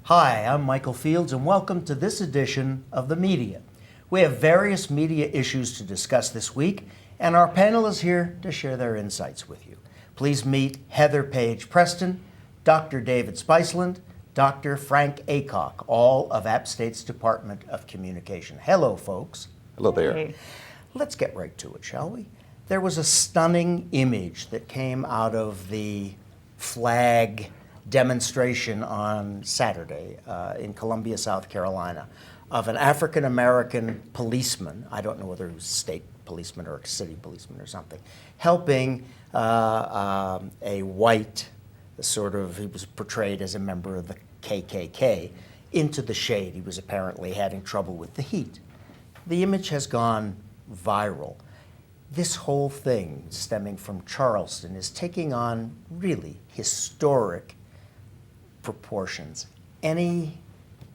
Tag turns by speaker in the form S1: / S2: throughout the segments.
S1: Hi, I'm Michael Fields, and welcome to this edition of The Media. We have various media issues to discuss this week, and our panel is here to share their insights with you. Please meet Heather Page Preston, Dr. David Spiceland, Dr. Frank Aycock, all of App State's Department of Communication. Hello, folks.
S2: Hello there.
S3: Hey.
S1: Let's get right to it, shall we? There was a stunning image that came out of the flag demonstration on Saturday in Columbia, South Carolina, of an African-American policeman, I don't know whether he was a state policeman or a city policeman or something, helping a white, he was portrayed as a member of the KKK, into the shade. He was apparently having trouble with the heat. The image has gone viral. This whole thing, stemming from Charleston, is taking on really historic proportions. Any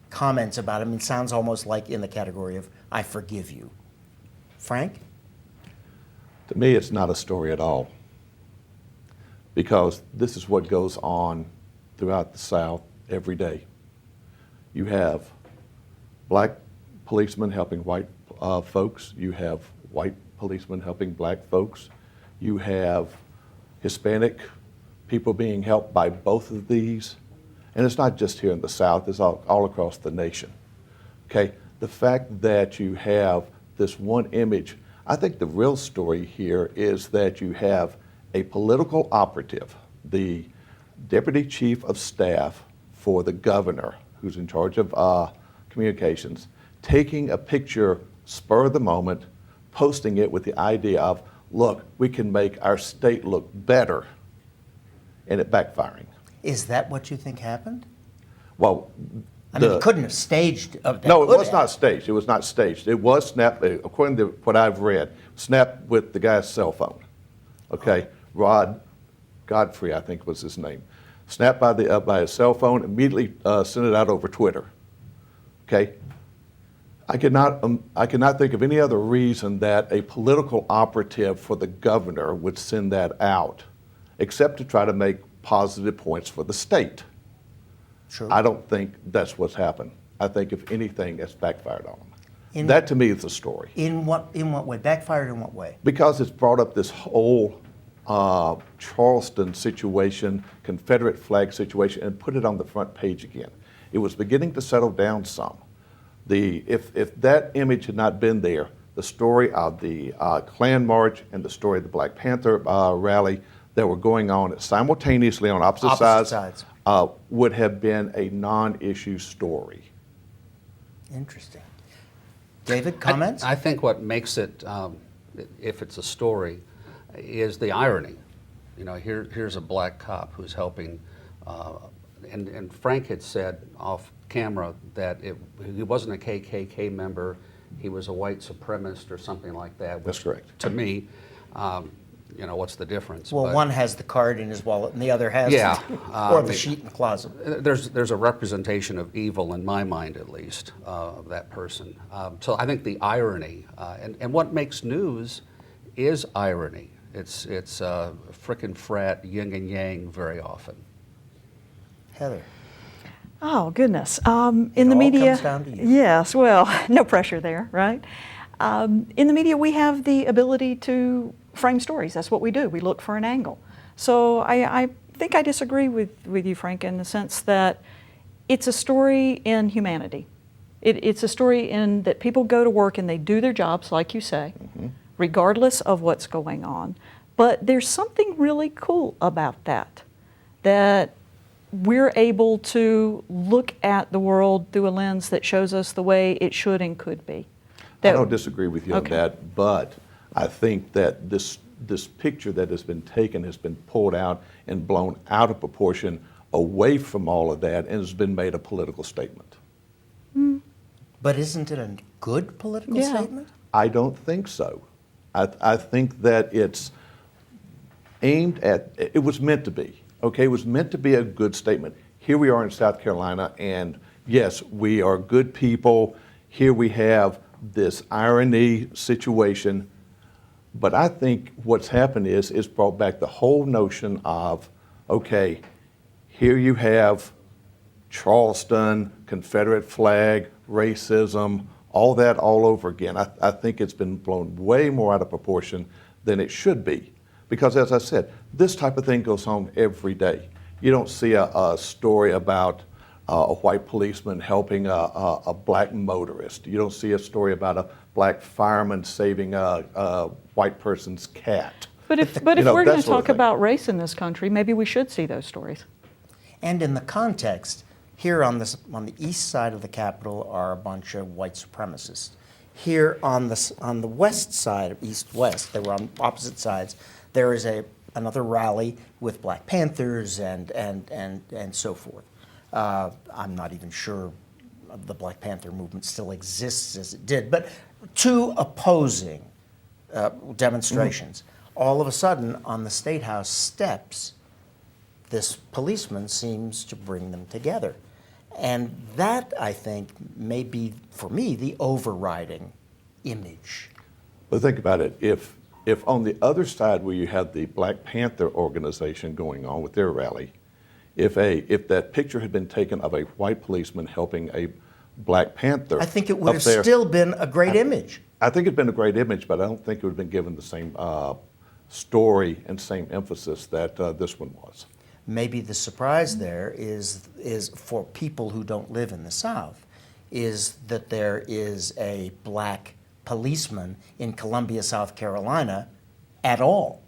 S1: comments about it? I mean, it sounds almost like in the category of, I forgive you. Frank?
S2: To me, it's not a story at all, because this is what goes on throughout the South every day. You have black policemen helping white folks. You have white policemen helping black folks. You have Hispanic people being helped by both of these. And it's not just here in the South, it's all across the nation. Okay, the fact that you have this one image, I think the real story here is that you have a political operative, the Deputy Chief of Staff for the governor, who's in charge of communications, taking a picture spur of the moment, posting it with the idea of, look, we can make our state look better, and it backfiring.
S1: Is that what you think happened?
S2: Well,
S1: I mean, it couldn't have staged.
S2: No, it was not staged. It was not staged. It was snapped, according to what I've read, snapped with the guy's cell phone. Okay, Rod Godfrey, I think was his name. Snapped by his cell phone, immediately sent it out over Twitter. Okay, I cannot think of any other reason that a political operative for the governor would send that out, except to try to make positive points for the state.
S1: Sure.
S2: I don't think that's what's happened. I think if anything, it's backfired on them. That to me is the story.
S1: In what way? Backfired in what way?
S2: Because it's brought up this whole Charleston situation, Confederate flag situation, and put it on the front page again. It was beginning to settle down some. If that image had not been there, the story of the Klan March and the story of the Black Panther rally that were going on simultaneously on opposite sides. Would have been a non-issue story.
S1: Interesting. David, comments?
S3: I think what makes it, if it's a story, is the irony. You know, here's a black cop who's helping, and Frank had said off camera that he wasn't a KKK member, he was a white supremacist or something like that.
S2: That's correct.
S3: To me, you know, what's the difference?
S1: Well, one has the card in his wallet and the other has or the sheet in the closet.
S3: There's a representation of evil in my mind, at least, of that person. So I think the irony, and what makes news is irony. It's frickin' frat, yin and yang very often.
S1: Heather.
S4: Oh, goodness. In the
S1: all
S4: media,
S1: comes down to you.
S4: yes, well, no pressure there, right? In the media, we have the ability to frame stories. That's what we do. We look for an angle. So I think I disagree with you, Frank, in the sense that it's a story in humanity. It's a story in that people go to work and they do their jobs, like you say, regardless of what's going on. But there's something really cool about that we're able to look at the world through a lens that shows us the way it should and could be.
S2: I don't disagree with you on that, but I think that this picture that has been taken has been pulled out and blown out of proportion away from all of that and has been made a political statement.
S1: But isn't it a good political statement?
S2: I don't think so. I think that it's aimed at, it was meant to be, okay? It was meant to be a good statement. Here we are in South Carolina, and yes, we are good people. Here we have this irony situation, but I think what's happened is it's brought back the whole notion of, okay, here you have Charleston, Confederate flag, racism, all that all over again. I think it's been blown way more out of proportion than it should be. Because as I said, this type of thing goes on every day. You don't see a story about a white policeman helping a black motorist. You don't see a story about a black fireman saving a white person's cat.
S4: But if
S2: You
S4: we're
S2: know,
S4: going
S2: that
S4: to
S2: sort of
S4: talk
S2: thing.
S4: about race in this country, maybe we should see those stories.
S1: And in the context, here on the east side of the Capitol are a bunch of white supremacists. Here on the west side, east-west, they were on opposite sides, there is another rally with Black Panthers and so forth. I'm not even sure the Black Panther movement still exists as it did, but two opposing demonstrations. All of a sudden, on the State House steps, this policeman seems to bring them together. And that, I think, may be, for me, the overriding image.
S2: But think about it. If on the other side where you have the Black Panther organization going on with their rally, if that picture had been taken of a white policeman helping a Black Panther,
S1: I think it would have
S2: up there,
S1: still been a great image.
S2: I think it'd been a great image, but I don't think it would have been given the same story and same emphasis that this one was.
S1: Maybe the surprise there is for people who don't live in the South, is that there is a black policeman in Columbia, South Carolina at all.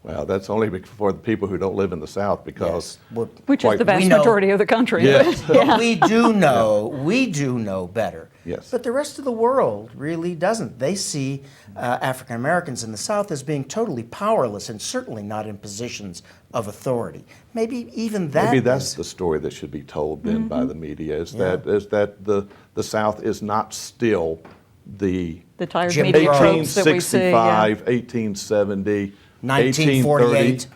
S2: Well, that's only for the people who don't live in the South, because
S1: Yes. Well,
S4: Which is the vast
S1: we know-
S4: majority of the country.
S2: Yes.
S1: but we do know better.
S2: Yes.
S1: But the rest of the world really doesn't. They see African Americans in the South as being totally powerless and certainly not in positions of authority. Maybe even that.
S2: maybe that's the story that should be told then by the media, is that the South is not still the
S4: The tired
S1: Jim
S4: media
S1: Crow.
S4: tropes that we see. Yeah.
S2: 1865, 1870,
S1: 1948.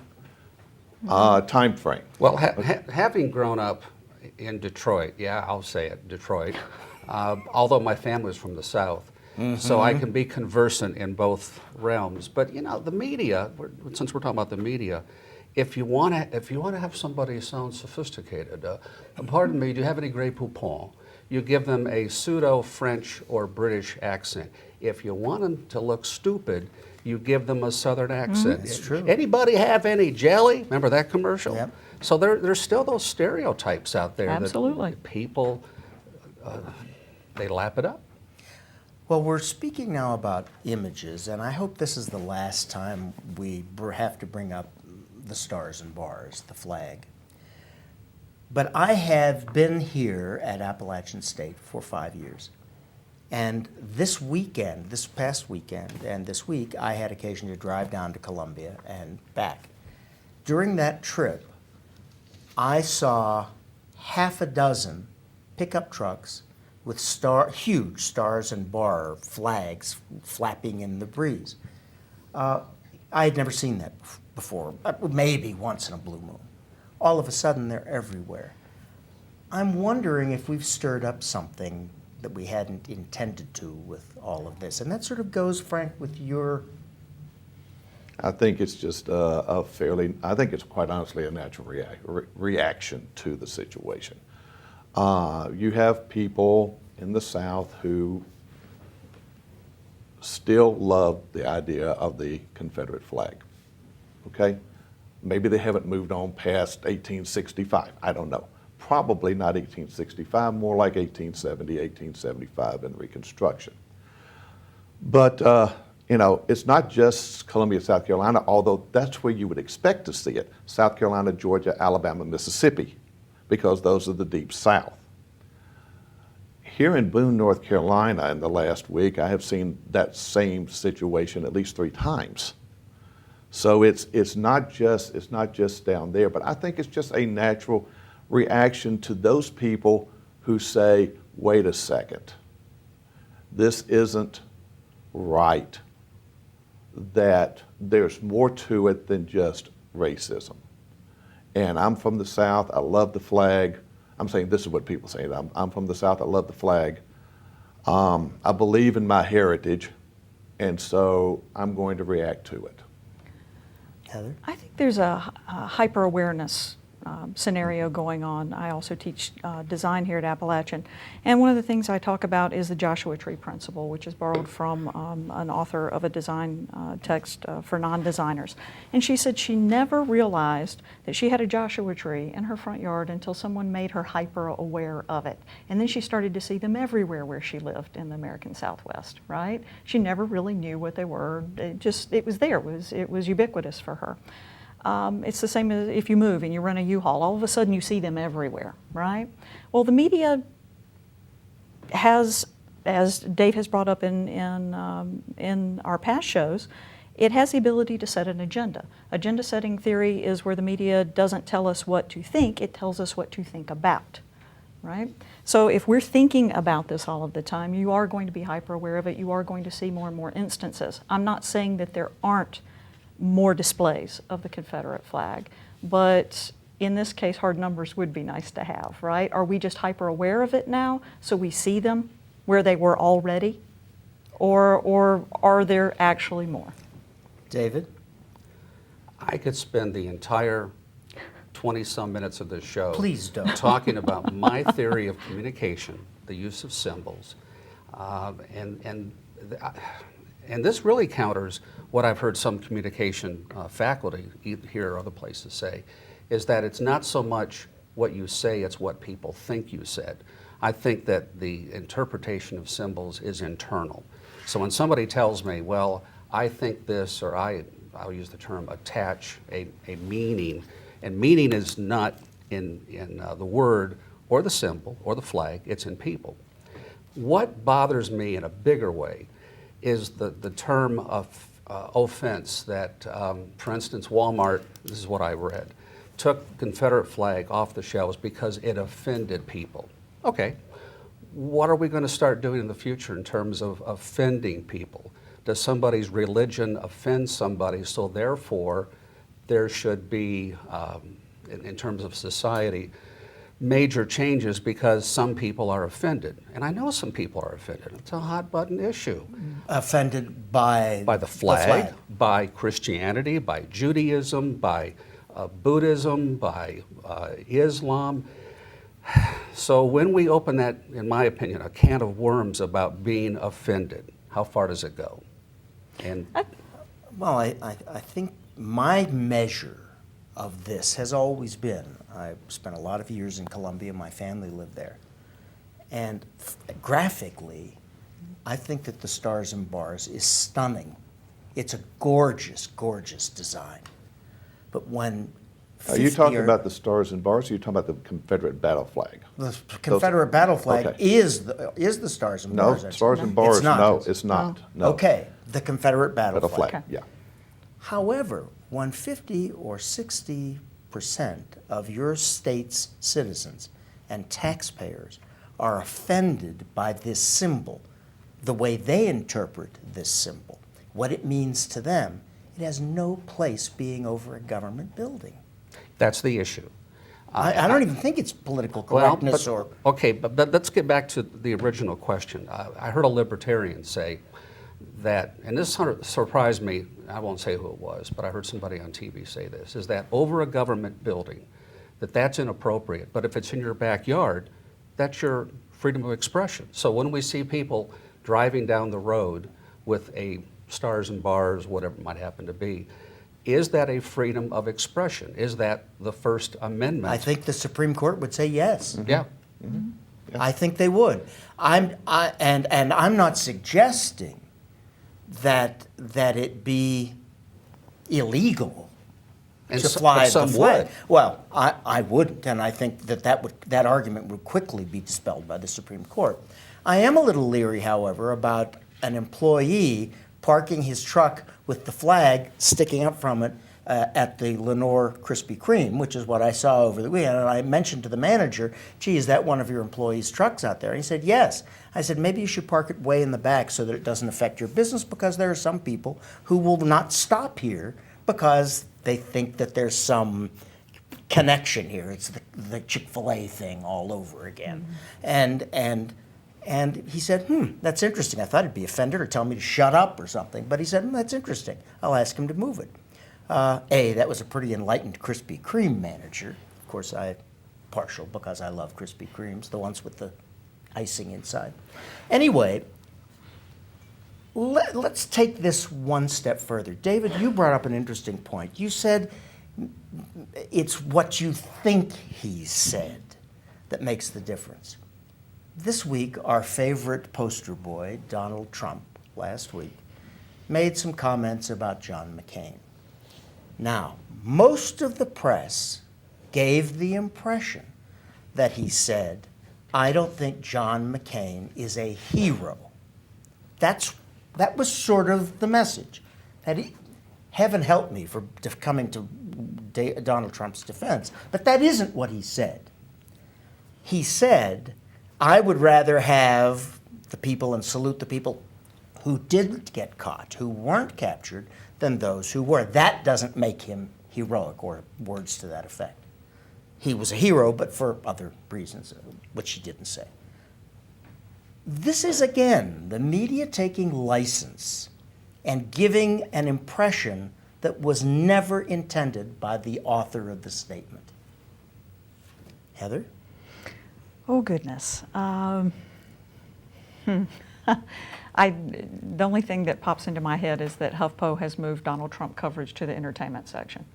S2: 1830 time frame.
S3: Well, having grown up in Detroit, yeah, I'll say it, Detroit, although my family's from the South, so I can be conversant in both realms. But you know, the media, since we're talking about the media, if you want to have somebody sound sophisticated, pardon me, do you have any Grey Poupon? You give them a pseudo-French or British accent. If you want them to look stupid, you give them a Southern accent.
S1: It's true.
S3: Anybody have any jelly? Remember that commercial?
S1: Yep.
S3: So there's still those stereotypes out there.
S4: Absolutely.
S3: That people, they lap it up.
S1: Well, we're speaking now about images, and I hope this is the last time we have to bring up the stars and bars, the flag. But I have been here at Appalachian State for 5 years. And this past weekend, and this week, I had occasion to drive down to Columbia and back. During that trip, I saw half a dozen pickup trucks with huge stars and bar flags flapping in the breeze. I had never seen that before, maybe once in a blue moon. All of a sudden, they're everywhere. I'm wondering if we've stirred up something that we hadn't intended to with all of this. And that sort of goes, Frank, with your...
S2: I think it's just I think it's quite honestly a natural reaction to the situation. You have people in the South who still love the idea of the Confederate flag, okay? Maybe they haven't moved on past 1865, I don't know. Probably not 1865, more like 1870, 1875 in Reconstruction. But, you know, it's not just Columbia, South Carolina, although that's where you would expect to see it. South Carolina, Georgia, Alabama, Mississippi, because those are the deep South. Here in Boone, North Carolina, in the last week, I have seen that same situation at least 3 times. So it's not just down there, but I think it's just a natural reaction to those people who say, wait a second, this isn't right, that there's more to it than just racism. And I'm from the South, I love the flag. I'm saying this is what people say. I'm from the South, I love the flag. I believe in my heritage, and so I'm going to react to it.
S1: Heather?
S4: I think there's a hyper-awareness scenario going on. I also teach design here at Appalachian. And one of the things I talk about is the Joshua Tree principle, which is borrowed from an author of a design text for non-designers. And she said she never realized that she had a Joshua tree in her front yard until someone made her hyper aware of it. And then she started to see them everywhere where she lived in the American Southwest, right? She never really knew what they were. It was there. It was ubiquitous for her. It's the same as if you move and you rent a U-Haul. All of a sudden you see them everywhere, right? Well, the media has, as Dave has brought up in our past shows, it has the ability to set an agenda. Agenda setting theory is where the media doesn't tell us what to think, it tells us what to think about, right? So if we're thinking about this all of the time, you are going to be hyper aware of it, you are going to see more and more instances. I'm not saying that there aren't more displays of the Confederate flag, but in this case, hard numbers would be nice to have, right? Are we just hyper aware of it now so we see them where they were already? Or are there actually more?
S1: David?
S3: I could spend the entire 20-some minutes of this show
S1: Please don't.
S3: talking about my theory of communication, the use of symbols, and this really counters what I've heard some communication faculty here or other places say, is that it's not so much what you say, it's what people think you said. I think that the interpretation of symbols is internal. So when somebody tells me, well, I think this, or I'll use the term attach a meaning, and meaning is not in the word or the symbol or the flag, it's in people. What bothers me in a bigger way is the term of offense that, for instance, Walmart, this is what I read, took Confederate flag off the shelves because it offended people. Okay, what are we going to start doing in the future in terms of offending people? Does somebody's religion offend somebody, so therefore there should be, in terms of society, major changes because some people are offended. And I know some people are offended. It's a hot button issue.
S1: Offended by
S3: The flag, by Christianity, by Judaism, by Buddhism, by Islam. So when we open that, in my opinion, a can of worms about being offended, how far does it go? And
S1: Well, I think my measure of this has always been, I spent a lot of years in Columbia, my family lived there, and graphically, I think that the Stars and Bars is stunning. It's a gorgeous, gorgeous design. But when
S2: Are you talking about the Stars and Bars, or are you talking about the Confederate battle flag?
S1: the Confederate battle flag
S2: okay.
S1: is the Stars and
S2: No,
S1: Bars?
S2: Stars and
S1: It's
S2: Bars,
S1: not.
S2: no, it's not. No.
S1: Okay, the Confederate battle
S2: Battle
S1: flag.
S2: flag,
S4: Okay.
S2: yeah.
S1: However, when 50 or 60% of your state's citizens and taxpayers are offended by this symbol, the way they interpret this symbol, what it means to them, it has no place being over a government building.
S3: that's the issue.
S1: I don't even think it's political
S3: Well,
S1: correctness
S3: but,
S1: or.
S3: okay, but let's get back to the original question. I heard a libertarian say that, and this surprised me, I won't say who it was, but I heard somebody on TV say this, is that over a government building, that's inappropriate, but if it's in your backyard, that's your freedom of expression. So when we see people driving down the road with a Stars and Bars, whatever it might happen to be, is that a freedom of expression? Is that the First Amendment?
S1: I think the Supreme Court would say yes.
S3: Yeah.
S1: I think they would. And I'm not suggesting that it be illegal
S3: And
S1: to
S3: so-
S1: fly
S3: but
S1: the
S3: some
S1: flag.
S3: would.
S1: Well, I wouldn't, and I think that argument would quickly be dispelled by the Supreme Court. I am a little leery, however, about an employee parking his truck with the flag sticking up from it at the Lenore Krispy Kreme, which is what I saw over the weekend. And I mentioned to the manager, gee, is that one of your employees' trucks out there? And he said, yes. I said, maybe you should park it way in the back so that it doesn't affect your business, because there are some people who will not stop here because they think that there's some connection here. It's the Chick-fil-A thing all over again. And he said, that's interesting. I thought he'd be offended or tell me to shut up or something. But he said, that's interesting. I'll ask him to move it. That was a pretty enlightened Krispy Kreme manager, of course, partial because I love Krispy Kremes, the ones with the icing inside. Anyway, let's take this one step further. David, you brought up an interesting point. You said it's what you think he said that makes the difference. This week, our favorite poster boy, Donald Trump, last week, made some comments about John McCain. Now, most of the press gave the impression that he said, I don't think John McCain is a hero. That was sort of the message. Heaven help me for coming to Donald Trump's defense, but that isn't what he said. He said, I would rather have the people and salute the people who didn't get caught, who weren't captured, than those who were. That doesn't make him heroic, or words to that effect. He was a hero, but for other reasons, which he didn't say. This is, again, the media taking license and giving an impression that was never intended by the author of the statement. Heather?
S4: Oh, goodness. The only thing that pops into my head is that HuffPo has moved Donald Trump coverage to the entertainment section.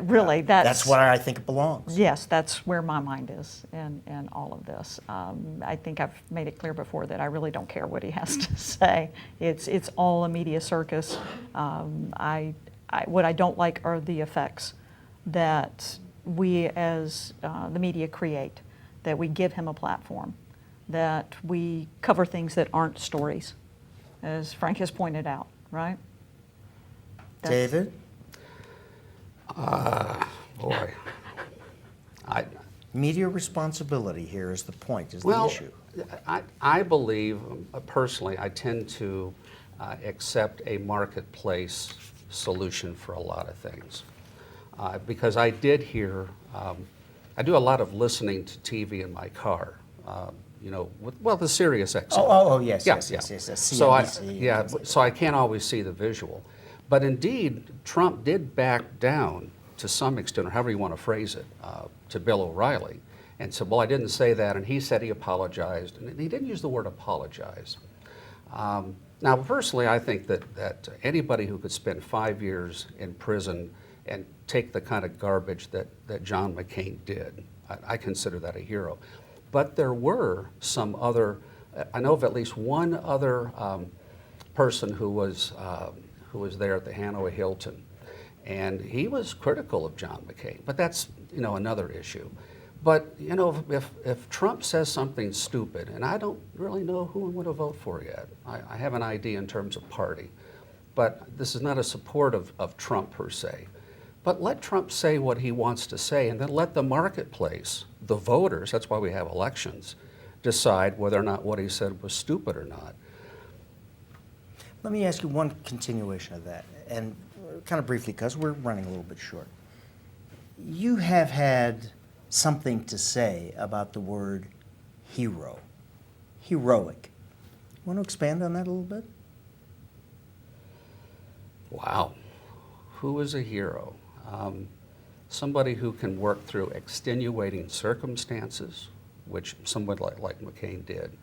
S4: Really,
S1: That's where I think it belongs.
S4: Yes, that's where my mind is in all of this. I think I've made it clear before that I really don't care what he has to say. It's all a media circus. What I don't like are the effects that we as the media create, that we give him a platform, that we cover things that aren't stories, as Frank has pointed out, right?
S1: David?
S3: Boy.
S1: Media responsibility here is the point, is the
S3: Well,
S1: issue.
S3: I believe, personally, I tend to accept a marketplace solution for a lot of things. Because I did hear, I do a lot of listening to TV in my car, the Sirius XM.
S1: Oh, yes,
S3: Yeah,
S1: yes,
S3: yeah.
S1: yes, yes, yes.
S3: So
S1: CNBC,
S3: so I can't always see the visual. But indeed, Trump did back down to some extent, or however you want to phrase it, to Bill O'Reilly, and said, well, I didn't say that, and he said he apologized, and he didn't use the word apologize. Now, personally, I think that anybody who could spend 5 years in prison and take the kind of garbage that John McCain did, I consider that a hero. But there were some other, I know of at least one other person who was there at the Hanoi Hilton, and he was critical of John McCain. But that's another issue. But if Trump says something stupid, and I don't really know who I'm going to vote for yet. I have an idea in terms of party, but this is not a support of Trump per se. But let Trump say what he wants to say, and then let the marketplace, the voters, that's why we have elections, decide whether or not what he said was stupid or not.
S1: Let me ask you one continuation of that, and kind of briefly, because we're running a little bit short. You have had something to say about the word hero, heroic. Want to expand on that a little bit?
S3: Wow. Who is a hero? Somebody who can work through extenuating circumstances, which someone like McCain did.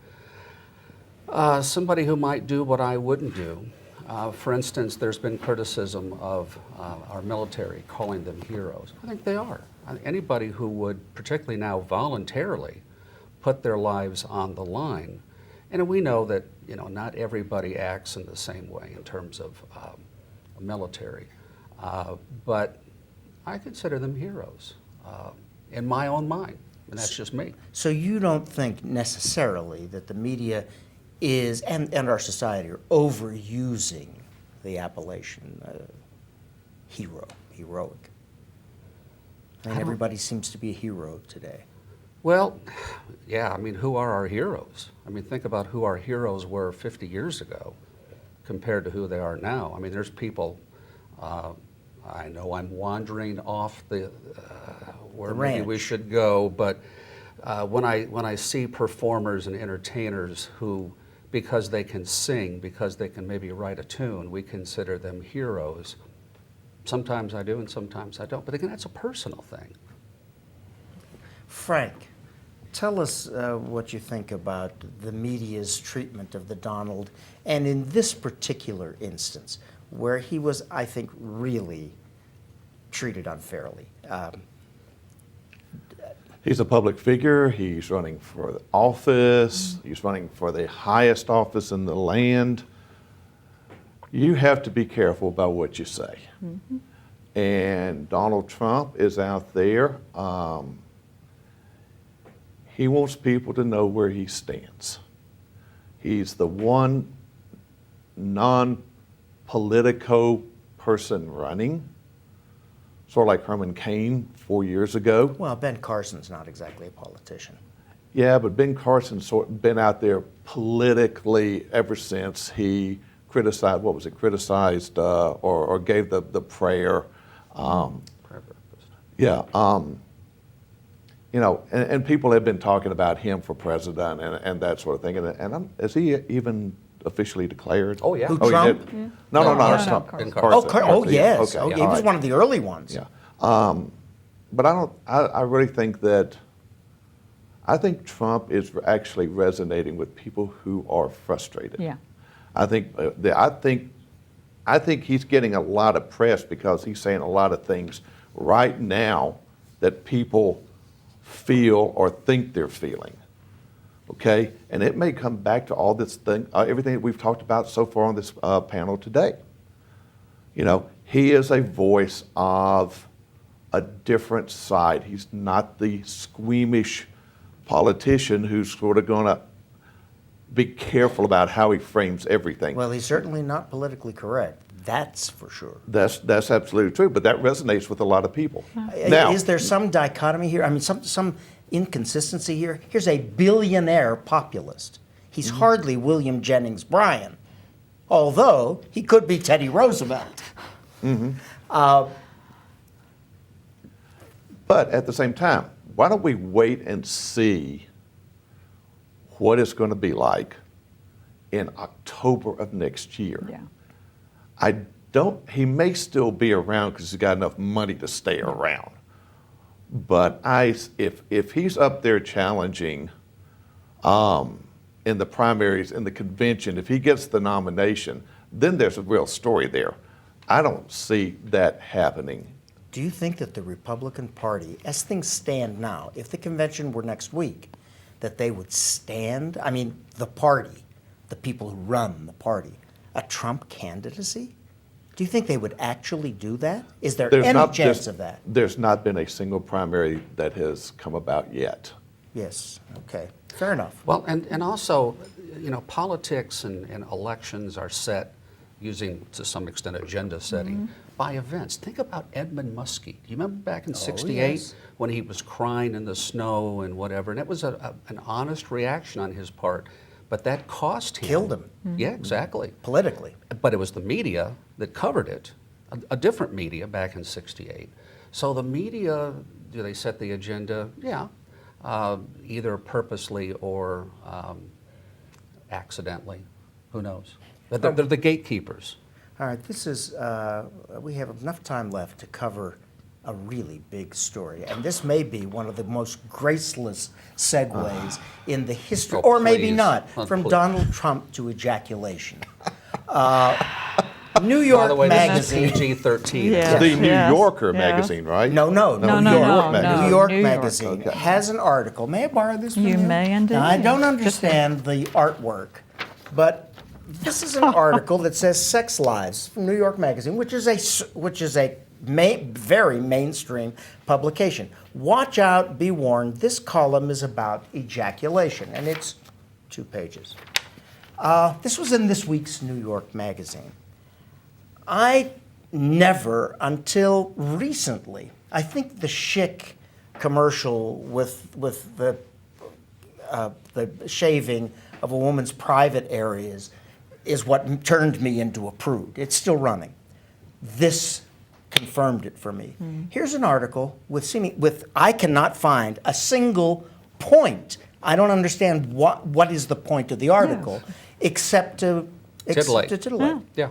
S3: Somebody who might do what I wouldn't do. For instance, there's been criticism of our military, calling them heroes. I think they are. Anybody who would, particularly now voluntarily, put their lives on the line. And we know that not everybody acts in the same way in terms of military. But I consider them heroes in my own mind, and that's just me.
S1: So you don't think necessarily that the media is, and our society, are overusing the appellation hero, heroic? I mean, everybody seems to be a hero today.
S3: Well, yeah, who are our heroes? Think about who our heroes were 50 years ago compared to who they are now. There's people, I know I'm wandering off where maybe we should go, but when I see performers and entertainers who, because they can sing, because they can maybe write a tune, we consider them heroes. Sometimes I do and sometimes I don't, but again, that's a personal thing.
S1: Frank, tell us what you think about the media's treatment of the Donald, and in this particular instance, where he was, I think, really treated unfairly.
S2: He's a public figure. He's running for the office. He's running for the highest office in the land. You have to be careful about what you say. And Donald Trump is out there. He wants people to know where he stands. He's the one non-politico person running, sort of like Herman Cain 4 years ago.
S1: Well, Ben Carson's not exactly a politician.
S2: Yeah, but Ben Carson's sort of been out there politically ever since he criticized, what was it, criticized or gave the prayer. Yeah, you know, and people have been talking about him for president and that sort of thing. And is he even officially declared?
S3: Oh, yeah.
S1: Who,
S2: Oh, he
S1: Trump?
S2: did? No, that's
S4: no,
S2: Trump.
S4: Carson.
S1: Oh, yes.
S2: Okay,
S1: Oh, he
S2: all
S1: was
S2: right.
S1: one of the early ones.
S2: Yeah. But I really think that, I think Trump is actually resonating with people who are frustrated.
S4: Yeah.
S2: I think he's getting a lot of press because he's saying a lot of things right now that people feel or think they're feeling. Okay? And it may come back to all this thing, everything that we've talked about so far on this panel today. You know, he is a voice of a different side. He's not the squeamish politician who's sort of going to be careful about how he frames everything.
S1: Well, he's certainly not politically correct. That's for sure.
S2: That's absolutely true, but that resonates with a lot of people. Now,
S1: Is there some dichotomy here? I mean, some inconsistency here? Here's a billionaire populist. He's hardly William Jennings Bryan, although he could be Teddy Roosevelt.
S2: but at the same time, why don't we wait and see what it's going to be like in October of next year?
S4: Yeah.
S2: He may still be around because he's got enough money to stay around. But if he's up there challenging in the primaries, in the convention, if he gets the nomination, then there's a real story there. I don't see that happening.
S1: Do you think that the Republican Party, as things stand now, if the convention were next week, that they would stand, I mean, the party, the people who run the party, a Trump candidacy? Do you think they would actually do that? Is there any chance of that?
S2: There's not been a single primary that has come about yet.
S1: Yes, okay, fair enough.
S3: Well, and also, you know, politics and elections are set using, to some extent, agenda setting by events. Think about Edmund Muskie. Do you remember back in '68
S1: yes.
S3: when he was crying in the snow and whatever? And it was an honest reaction on his part, but that cost him.
S1: Killed him.
S3: Yeah, exactly.
S1: Politically.
S3: But it was the media that covered it, a different media back in '68. So the media, do they set the agenda? Yeah, either purposely or accidentally. Who knows? But they're the gatekeepers.
S1: All right, this is, we have enough time left to cover a really big story. And this may be one of the most graceless segues in the history,
S3: Oh,
S1: or maybe
S3: please.
S1: not,
S3: Oh,
S1: from
S3: please.
S1: Donald Trump to ejaculation. New York
S3: By the way,
S1: Magazine.
S3: this is PG-13.
S4: Yeah.
S2: The New
S4: Yes,
S2: Yorker
S4: yeah.
S2: magazine, right?
S1: No,
S4: No,
S1: New
S4: no,
S1: York.
S4: no,
S2: Magazine.
S1: New York
S4: New York.
S1: Magazine
S2: Okay.
S1: has an article. May I borrow this from you?
S4: You may indeed.
S1: Now, I don't understand the artwork, but this is an article that says "Sex Lives" from New York Magazine, which is a very mainstream publication. Watch out, be warned. This column is about ejaculation, and it's 2 pages. This was in this week's New York Magazine. I never, until recently, I think the Schick commercial with the shaving of a woman's private areas is what turned me into a prude. It's still running. This confirmed it for me. Here's an article with I cannot find a single point. I don't understand what is the point of the article, except to
S3: Titillate.
S1: titillate.
S3: Yeah.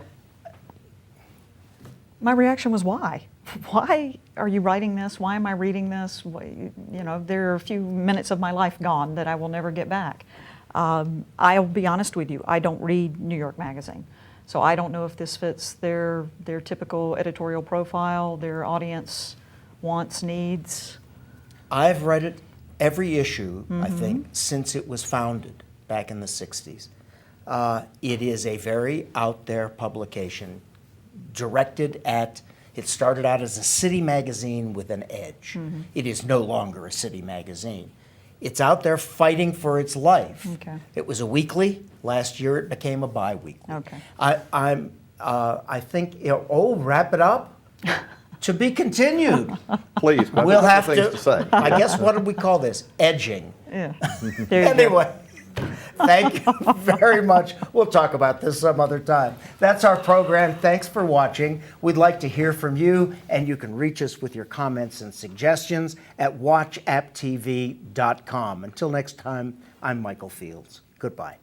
S4: My reaction was, why? why are you writing this? Why am I reading this? There are a few minutes of my life gone that I will never get back. I'll be honest with you, I don't read New York Magazine. So I don't know if this fits their typical editorial profile, their audience wants, needs.
S1: I've read it every issue, I think, since it was founded back in the 60s. It is a very out there publication directed at, it started out as a city magazine with an edge. It is no longer a city magazine. It's out there fighting for its life.
S4: Okay.
S1: It was a weekly. Last year it became a bi-weekly.
S4: Okay.
S1: I think, wrap it up? To be continued.
S2: Please, but
S1: We'll
S2: I've got
S1: have
S2: things
S1: to,
S2: to say.
S1: I guess, what did we call this? Edging.
S4: Yeah. There you go.
S1: Anyway, thank you very much. We'll talk about this some other time. That's our program. Thanks for watching. We'd like to hear from you, and you can reach us with your comments and suggestions at watchapptv.com. Until next time, I'm Michael Fields. Goodbye.